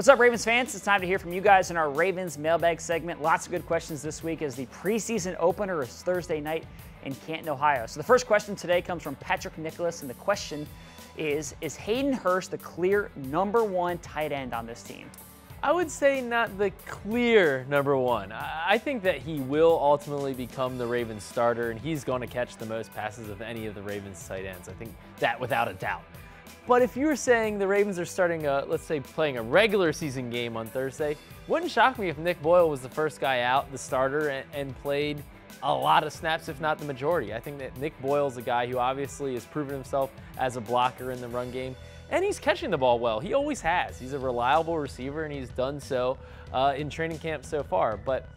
What's up, Ravens fans? It's time to hear from you guys in our Ravens Mailbag segment. Lots of good questions this week as the preseason opener is Thursday night in Canton, Ohio. So the first question today comes from Patrick Nicholas, and the question is Hayden Hurst the clear #1 tight end on this team? I would say not the clear #1. I think that he will ultimately become the Ravens starter, and he's going to catch the most passes of any of the Ravens tight ends. I think that without a doubt. But if you were saying the Ravens are starting, let's say, playing a regular season game on Thursday, wouldn't shock me if Nick Boyle was the first guy out, the starter, and played a lot of snaps, if not the majority. I think that Nick Boyle's a guy who obviously has proven himself as a blocker in the run game, and he's catching the ball well. He always has. He's a reliable receiver, and he's done so in training camp so far. But,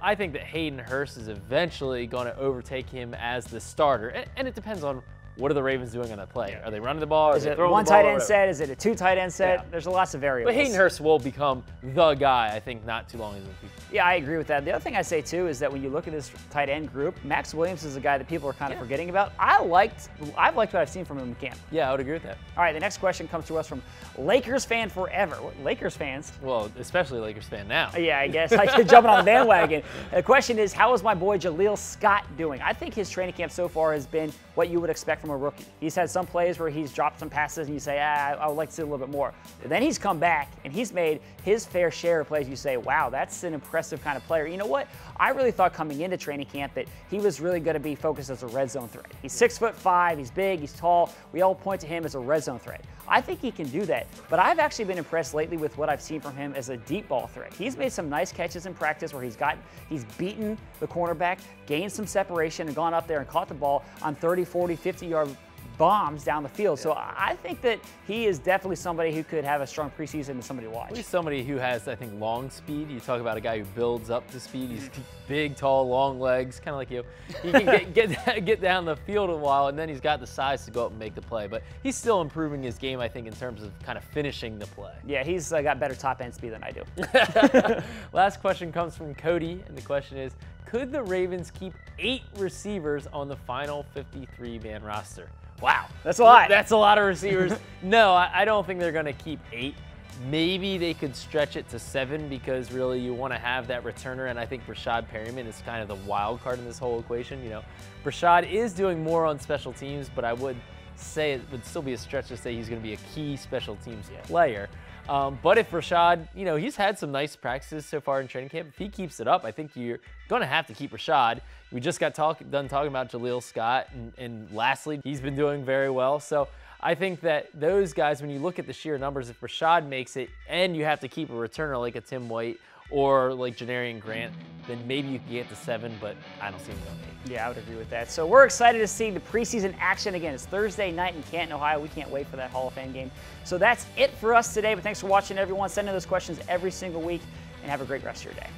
I think that Hayden Hurst is eventually going to overtake him as the starter, and it depends on what are the Ravens doing on that play? Are they running the ball? Is it one tight end set? Is it a 2 tight end set? Yeah. There's lots of variables. But Hayden Hurst will become the guy, I think, not too long in the future. Yeah, I agree with that. The other thing I say, too, is that when you look at this tight end group, Max Williams is a guy that people are kind of forgetting about. I've liked what I've seen from him in camp. Yeah, I would agree with that. All right, the next question comes to us from Lakers fan forever. What, Lakers fans? Well, especially Lakers fan now. Yeah, I guess. I could jump on the bandwagon. The question is, how is my boy Jaleel Scott doing? I think his training camp so far has been what you would expect from a rookie. He's had some plays where he's dropped some passes and you say, I would like to see a little bit more. But then he's come back and he's made his fair share of plays. You say, wow, that's an impressive kind of player. You know what? I really thought coming into training camp that he was really going to be focused as a red zone threat. He's 6'5", he's big, he's tall. We all point to him as a red zone threat. I think he can do that, but I've actually been impressed lately with what I've seen from him as a deep ball threat. He's made some nice catches in practice where he's beaten the cornerback, gained some separation, and gone up there and caught the ball on 30, 40, 50-yard bombs down the field. So I think that he is definitely somebody who could have a strong preseason and somebody to watch. He's somebody who has, I think, long speed. You talk about a guy who builds up to speed. He's big, tall, long legs, kind of like you. He can get down the field a while, and then he's got the size to go up and make the play. But he's still improving his game, I think, in terms of kind of finishing the play. Yeah, he's got better top end speed than I do. Last question comes from Cody, and the question is, could the Ravens keep 8 receivers on the final 53-man roster? Wow, that's a lot. That's a lot of receivers. No, I don't think they're going to keep 8. Maybe they could stretch it to 7 because really you want to have that returner, and I think Rashad Perryman is kind of the wild card in this whole equation. Rashad is doing more on special teams, but I would say it would still be a stretch to say he's going to be a key special teams player. But if Rashad, he's had some nice practices so far in training camp. If he keeps it up, I think you're going to have to keep Rashad. We just got done talking about Jaleel Scott, and lastly, he's been doing very well. So I think that those guys, when you look at the sheer numbers, if Rashad makes it and you have to keep a returner like a Tim White or like Janarian Grant, then maybe you can get to 7, but I don't see him going 8. Yeah, I would agree with that. So we're excited to see the preseason action again. It's Thursday night in Canton, Ohio. We can't wait for that Hall of Fame game. So that's it for us today, but thanks for watching, everyone. Send in those questions every single week, and have a great rest of your day.